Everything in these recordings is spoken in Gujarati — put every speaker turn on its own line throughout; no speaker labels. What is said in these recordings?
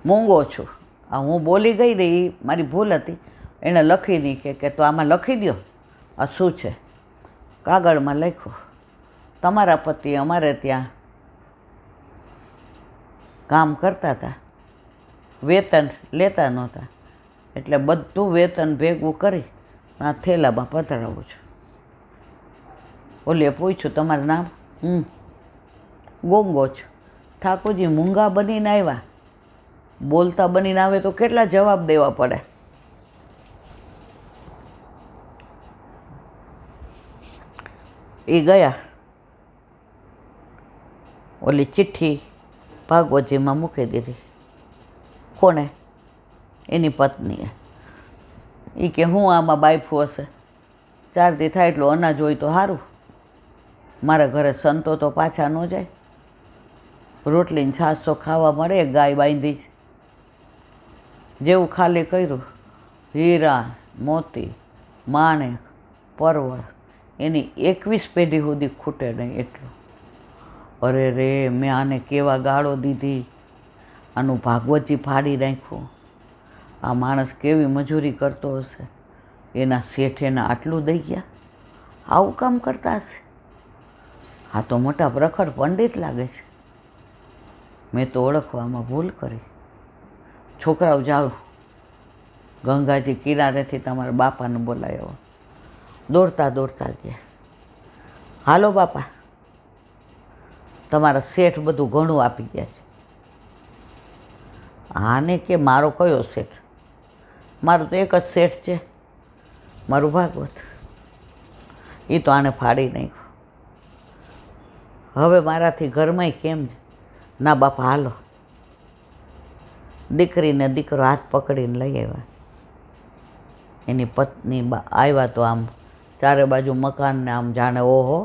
મૂંગો છું. આ હું બોલી ગઈ ને એ મારી ભૂલ હતી. એણે લખી નહીં કે તો આમાં લખી દો આ શું છે. કાગળમાં લખ્યું, તમારા પતિ અમારે ત્યાં કામ કરતા હતા, વેતન લેતા નહોતા, એટલે બધું વેતન ભેગું કરી આ થેલામાં પધરાવું છું. ઓલીએ પૂછ્યું, તમારું નામ? ગોંગો છું. ઠાકોરજી મૂંગા બનીને આવ્યા, બોલતા બનીને આવે તો કેટલા જવાબ દેવા પડે. એ ગયા, ઓલી ચિઠ્ઠી ભાગવતજીમાં મૂકી દીધી. કોને? એની પત્નીએ. એ કે હું આમાં બાયફું હશે, 4 દી થાય એટલું અનાજ હોય તો સારું, મારા ઘરે સંતો તો પાછા ન જાય, રોટલીને છાશ તો ખાવા મળે, ગાય બાંધી. જેવું ખાલી કર્યું, હીરા મોતી માણેક પરવળ એની 21 પેઢી સુધી ખૂટે નહીં એટલું. અરે રે, મેં આને કેવા ગાળો દીધી, આનું ભાગવતજી ફાડી નાખ્યું. આ માણસ કેવી મજૂરી કરતો હશે, એના શેઠ એને આટલું દઈ ગયા, આવું કામ કરતા હશે. આ તો મોટા પ્રખર પંડિત લાગે છે. મેં તો ઓળખવામાં ભૂલ કરી. છોકરાઓ જાઓ, ગંગાજી કિનારેથી તમારા બાપાને બોલાવ્યો. દોડતા દોડતા ગયા, હાલો બાપા, તમારા શેઠ બધું ઘણું આપી ગયા છે. આને કે મારો કયો શેઠ? મારું તો એક જ શેઠ છે, મારું ભાગવત. એ તો આને ફાડી નાખ્યું. હવે મારાથી ઘરમાંય કેમ છે? ના બાપા હાલો. દીકરીને દીકરો હાથ પકડીને લઈ આવ્યા. એની પત્ની આવ્યા તો આમ ચારે બાજુ મકાનને આમ જાણે ઓહો,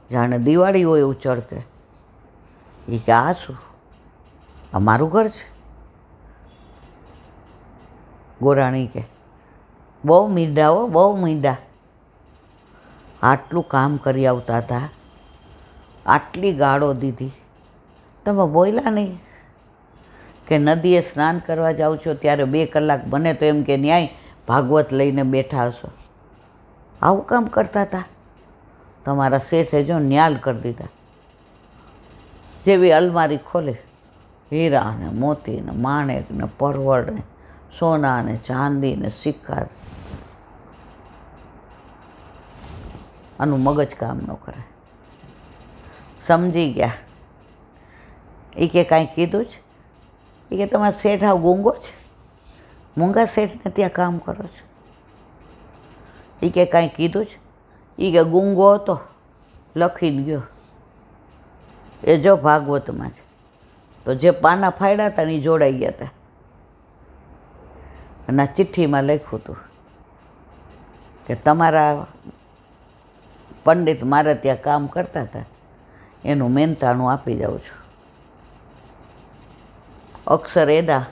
જાણે દિવાળી હોય એવું ચડકે. એ કે આ શું? આ મારું ઘર છે? ગોરાણી કે બહુ મીંડા હો, બહુ મીંડા. આટલું કામ કરી આવતા હતા, આટલી ગાળો દીધી, તમે બોલ્યા નહીં? કે નદીએ સ્નાન કરવા જાઓ છો ત્યારે 2 કલાક બને તો એમ કે ન્યાય ભાગવત લઈને બેઠા હશો. આવું કામ કરતા હતા. તમારા શેઠે જો ન્યાલ કરી દીધા. જેવી અલમારી ખોલે, હીરા ને મોતી ને માણેક ને પરવળ ને સોના ને ચાંદી ને સિક્કા. આનું મગજ કામ ન કરે. સમજી ગયા. એ કે કાંઈ કીધું જ? એ કે તમારા શેઠ આવ ગૂંગો છે, મૂંગા શેઠને ત્યાં કામ કરો છો? એ કે કાંઈ કીધું જ? એ કે ગૂંગો હતો, લખીને ગયો. એ જો ભાગવતમાં છે. તો જે પાના ફાડ્યા હતા ને એ જોડાઈ ગયા હતા. અને આ ચિઠ્ઠીમાં લખ્યું હતું કે તમારા પંડિત મારે ત્યાં કામ કરતા હતા, એનું મહેનતાણું આપી જાઉં છું. અક્ષર એડા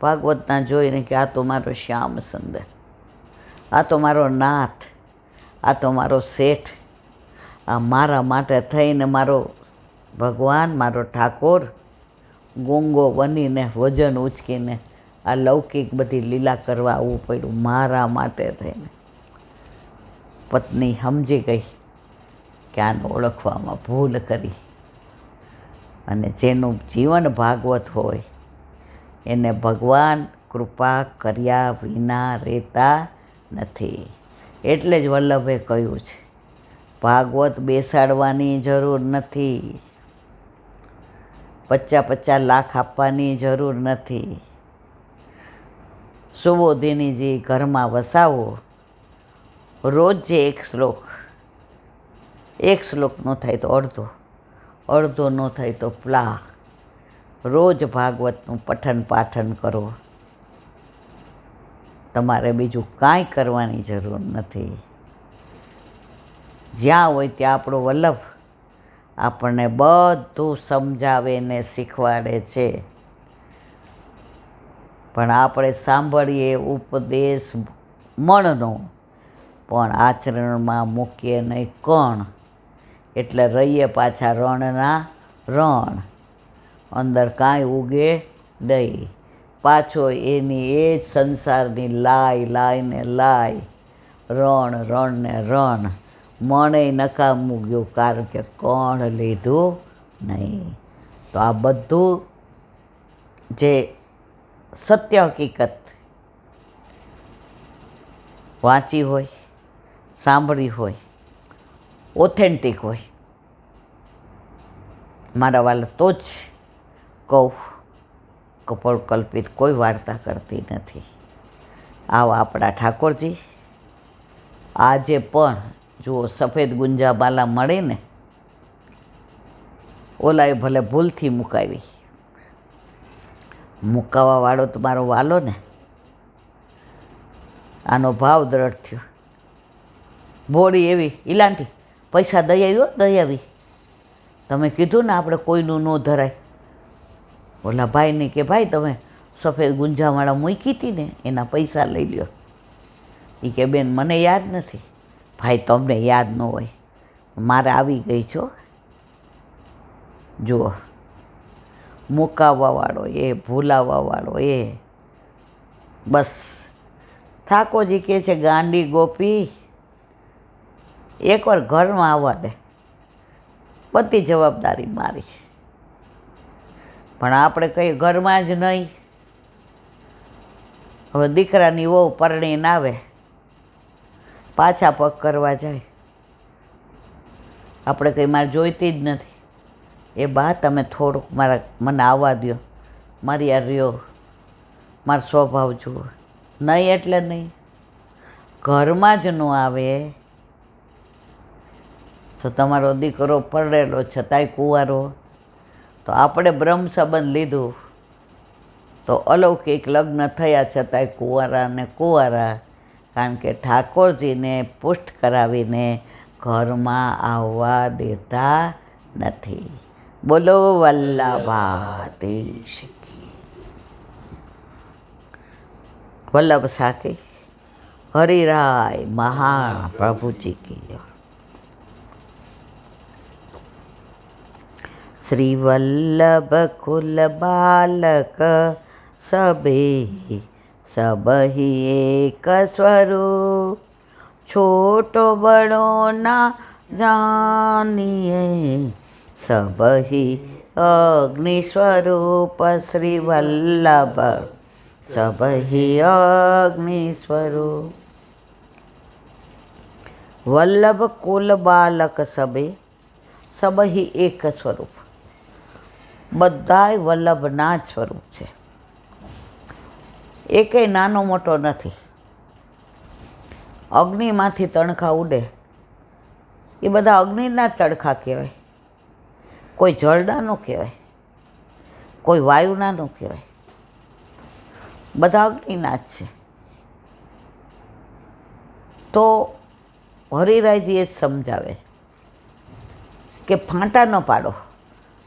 ભાગવતના જોઈને કે આ તો મારો શ્યામ સુંદર, આ તો મારો નાથ, આ તો મારો શેઠ, આ મારા માટે થઈને મારો ભગવાન, મારો ઠાકોર ગૂંગો બનીને વજન ઉચકીને આ લૌકિક બધી લીલા કરવા આવવું પડ્યું મારા માટે થઈને. પત્ની સમજી ગઈ કે આને ઓળખવામાં ભૂલ કરી. અને જેનું જીવન ભાગવત હોય એને ભગવાન કૃપા કર્યા વિના રહેતા નથી. એટલે જ વલ્લભે કહ્યું છે, ભાગવત બેસાડવાની જરૂર નથી, 50 લાખ આપવાની જરૂર નથી. સુબોધિનીજી ઘરમાં વસાવો, રોજ જે 1 શ્લોક, 1 શ્લોક ન થાય તો અડધો, અડધો ન થાય તો પ્લા, રોજ ભાગવતનું પઠન પાઠન કરો. તમારે બીજું કાંઈ કરવાની જરૂર નથી. જ્યાં હોય ત્યાં આપણો વલ્લભ આપણને બધું સમજાવે ને શીખવાડે છે. પણ આપણે સાંભળીએ ઉપદેશ મણનો, પણ આચરણમાં મૂકીએ નહીં કણ. એટલે રહીએ પાછા રણના રણ, અંદર કાંઈ ઉગે નહીં. પાછો એની એ જ સંસારની લાઈને લાય, રણ ને રણ, મણે નકામું ગયું કારણ કે કોણ લીધું નહીં. તો આ બધું જે સત્ય હકીકત વાંચી હોય, સાંભળી હોય, ઓથેન્ટિક હોય, મારા વાલા તો જ કહું, કપોળકલ્પિત કોઈ વાર્તા કરતી નથી. આવા આપણા ઠાકોરજી આજે પણ જુઓ સફેદ ગુંજામાલા મળીને ઓલાએ ભલે ભૂલથી મુકાવી, મુકાવાવાળો તો મારો વાલો ને, આનો ભાવ દ્રઢ થયો. બોડી એવી ઈલાંટી પૈસા દઈ આવ્યો, દઈ આવી, તમે કીધું ને આપણે કોઈનું ન ધરાય. ઓલા ભાઈને કે ભાઈ તમે સફેદ ગુંજામાળા મૂકી હતી ને એના પૈસા લઈ લ્યો. એ કે બેન મને યાદ નથી. ભાઈ તમને યાદ ન હોય, મારે આવી ગઈ છો. જુઓ, મુકાવવાવાળો એ, ભૂલાવવાવાળો એ. બસ ઠાકોરજી કહે છે ગાંડી ગોપી એકવાર ઘરમાં આવવા દે, બધી જવાબદારી મારી. પણ આપણે કંઈ ઘરમાં જ નહીં. હવે દીકરાની વહુ પરણીને આવે, પાછા પગ કરવા જાય, આપણે કંઈ મારે જોઈતી જ નથી. એ બા તમે થોડુંક મને આવવા દો, મારી આ રહ્યો, મારો સ્વભાવ જુઓ. નહીં એટલે નહીં, ઘરમાં જ ન આવે તો તમારો દીકરો પરણેલો છતાંય કુંવારો. તો આપણે બ્રહ્મ સંબંધ લીધું તો અલૌકિક લગ્ન થયા છતાંય કુંવારા ને કુંવારા, કારણ કે ઠાકોરજીને પુષ્ટ કરાવીને ઘરમાં આવવા દેતા નથી. બોલો વલ્લભાધીશ કી. વલ્લભ સાકી હરિરાય મહાપ્રભુજી કી. શ્રી વલ્લભ કુલ બાલક સભે સબહી એક સ્વરૂપ, છોટો બડો ના જાનિએ સબહી અગ્નિ સ્વરૂપ. શ્રી વલ્લભ સબહી અગ્નિ સ્વરૂપ. વલ્લભ કુલ બાલક સભે સબહી એક સ્વરૂપ. બધાય વલ્લભના જ સ્વરૂપ છે, એકેય નાનો મોટો નથી. અગ્નિમાંથી તણખા ઉડે એ બધા અગ્નિના જ તણખા કહેવાય, કોઈ જળના ન કહેવાય, કોઈ વાયુના ન કહેવાય, બધા અગ્નિના જ છે. તો હરિરાયજી એ જ સમજાવે કે ફાંટા ન પાડો,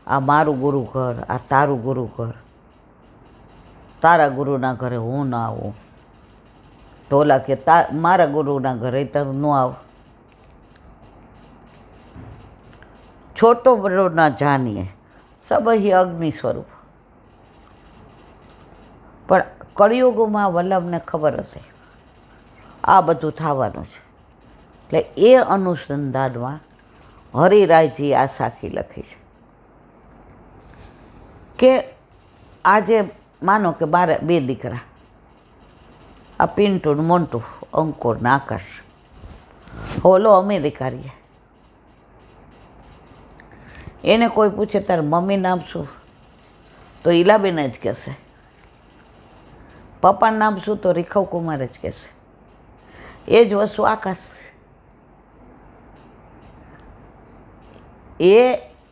આ મારું ગુરુ ઘર, આ તારું ગુરુ ઘર, તારા ગુરુના ઘરે હું ના આવું, તો ઓલા કે મારા ગુરુના ઘરે તારું ન આવ. છોટો બડો ના જાણીએ સબહી અગ્નિ સ્વરૂપ. પણ કળિયુગમાં વલ્લભને ખબર હશે આ બધું થવાનું છે, એટલે એ અનુસંધાનમાં હરિરાયજી આ સાખી લખી છે કે આજે માનો કે મારે બે દીકરા, આ પિન્ટુ ને મોન્ટુ, અંકુર ને આકાશ, ઓલો અમેરિકા રહીએ. એને કોઈ પૂછે તાર મમ્મી નામ શું, તો ઈલાબેન જ કહેશે. પપ્પાનું નામ શું, તો રીખવ કુમાર જ કહેશે. એ જ વસ્તુ આકાશ. એ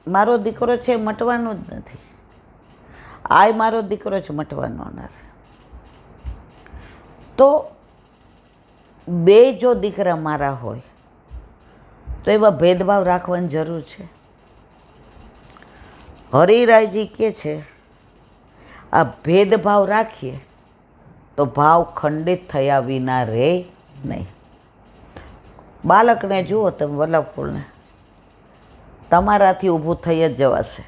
મારો દીકરો છે, મટવાનો જ નથી. આ મારો દીકરો છે, મટવાનો નથી. તો બે જો દીકરા મારા હોય તો એમાં ભેદભાવ રાખવાની જરૂર છે. હરિરાયજી કહે છે આ ભેદભાવ રાખીએ તો ભાવ ખંડિત થયા વિના રહે નહીં. બાળકને જુઓ તમે, વલ્લભકુળને, તમારાથી ઊભું થઈ જ જવાશે,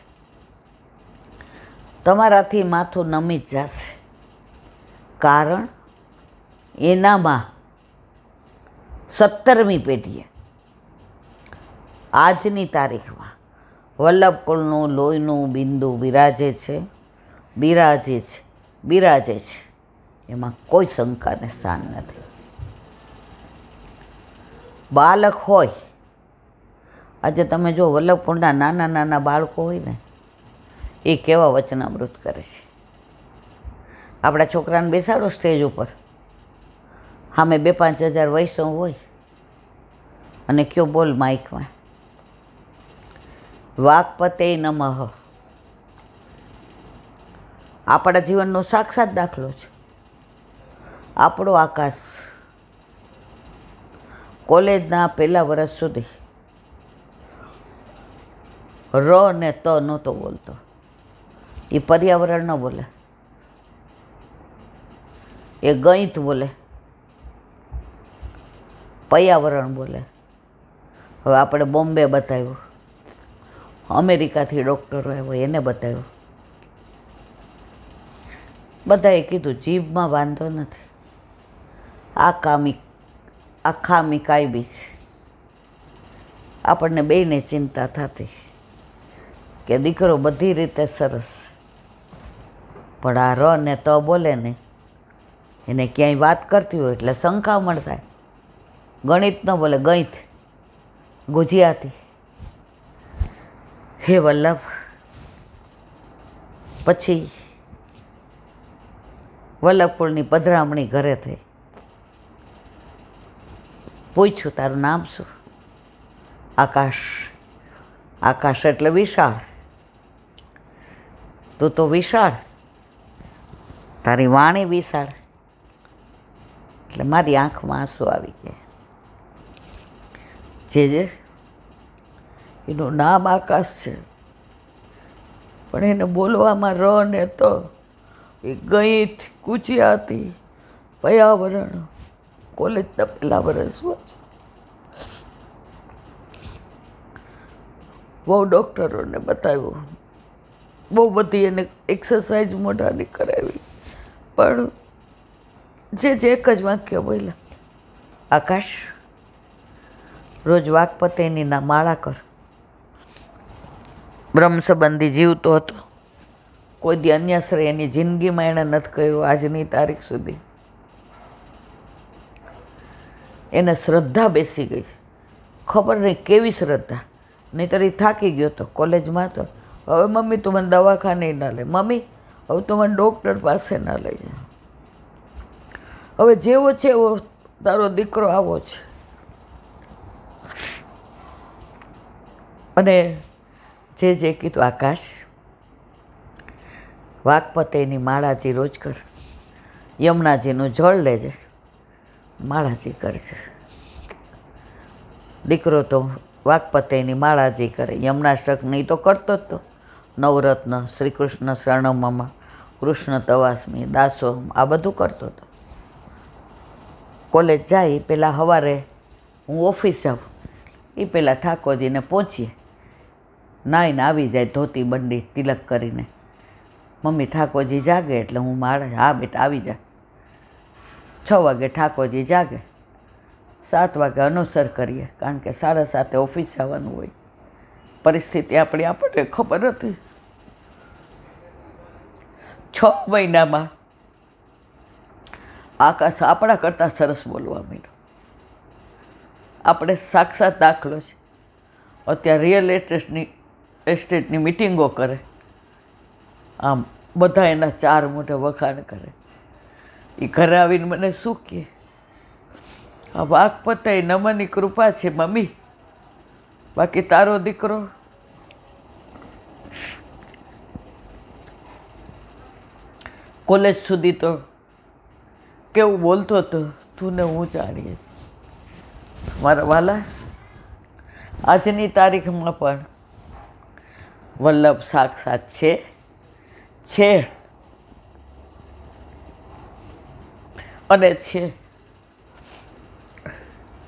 તમારાથી માથું નમી જ જશે. કારણ એનામાં 17મી પેઢીએ આજની તારીખમાં વલ્લભકુળનું લોહીનું બિંદુ બિરાજે છે, બિરાજે છે. એમાં કોઈ શંકાને સ્થાન નથી. બાળક હોય, આજે તમે જો વલ્લભકુળના નાના નાના બાળકો હોય ને, એ કેવા વચનામૃત કરે છે. આપણા છોકરાને બેસાડો સ્ટેજ ઉપર, સામે 2-5 હજાર વૈષ્ણવ હોય અને કયો બોલ માઇકમાં, વાકપતે નમઃ. આપણા જીવનનો સાક્ષાત દાખલો છે. આપણો આકાશ કોલેજના પહેલા વર્ષ સુધી ર ને ત નહોતો બોલતો. એ પર્યાવરણ ન બોલે, એ ગણિત બોલે, પર્યાવરણ બોલે. હવે આપણે બોમ્બે બતાવ્યું, અમેરિકાથી ડૉક્ટરો આવ્યો એને બતાવ્યું, બધાએ કીધું જીભમાં વાંધો નથી, આ ખામી કાયમી છે. આપણને બેયને ચિંતા થતી કે દીકરો બધી રીતે સરસ, પણ આ ર ને ત બોલે ને, એને ક્યાંય વાત કરતી હોય એટલે શંકામણ થાય. ગણિત ન બોલે, ગણિત, ગુજરાતી. હે વલ્લભ, પછી વલ્લભકુળની પધરામણી ઘરે થઈ. પૂછ્યું તારું નામ શું? આકાશ. આકાશ એટલે વિશાળ. તું તો વિશાળ, તારી વાણી વિશાળ. એટલે મારી આંખમાં આંસુ આવી ગયા. જે એનું નામ આકાશ છે, પણ એને બોલવામાં ર ને તો, એ ગણિત, ગુજરાતી, પર્યાવરણ, કોલેજના પહેલા વર્ષમાં છે. બહુ ડૉક્ટરોને બતાવ્યું, બહુ બધી એને એક્સરસાઇઝ મોઢાની કરાવી, પણ જે એક જ વાક્ય બોલ્યા, આકાશ રોજ વાકપતેની ના માળા કર. બ્રહ્મ સંબંધી જીવતો હતો, કોઈ દી અન્યાશ્રય એની જિંદગીમાં એણે નથી કર્યું આજની તારીખ સુધી. એને શ્રદ્ધા બેસી ગઈ, ખબર નહીં કેવી શ્રદ્ધા. નહીંતર એ થાકી ગયો હતો કોલેજમાં. તો હવે મમ્મી તું મને દવાખાને ના લે, મમ્મી હવે તું મને ડૉક્ટર પાસે ના લઈ જા, હવે જેવો છે એવો તારો દીકરો આવો છે. અને જે કીધું, આકાશ વાકપતેની માળાજી રોજ કર, યમુનાજીનું જળ લેજે, માળાજી કરજે. દીકરો તો વાકપતેની માળાજી કરે, યમનાષ્ટકની તો કરતો જ તો. નવરત્ન, શ્રી કૃષ્ણ શરણમમાં, કૃષ્ણ તવાસ્મી, દાસોહમ, આ બધું કરતો હતો. કોલેજ જાય પહેલાં સવારે હું ઓફિસ જાઉં, એ પહેલાં ઠાકોરજીને પહોંચીએ, નાહીને આવી જાય ધોતી બંડી તિલક કરીને. મમ્મી ઠાકોરજી જાગે એટલે હું માળા, હા બેટા આવી જા. 6 વાગે ઠાકોરજી જાગે, 7 વાગે અનુસર કરીએ, કારણ કે 7:30 ઓફિસ જવાનું હોય. પરિસ્થિતિ આપણી આપણને ખબર હતી. 6 મહિનામાં આકાશ આપણા કરતાં સરસ બોલવા માંડ્યો. આપણે સાક્ષાત દાખલો છે. અત્યારે રિયલ એસ્ટેટની મિટિંગો કરે, આમ બધા એના 4 મોઢે વખાણ કરે. એ ઘરે આવીને મને શું કહે, આ વાકપતે નમનની કૃપા છે મમ્મી, બાકી તારો દીકરો કોલેજ સુધી તો કેવું બોલતો હતો, તું ને હું જાણીએ. મારા વાલા, આજની તારીખમાં પણ વલ્લભ સાક્ષાત છે અને છે.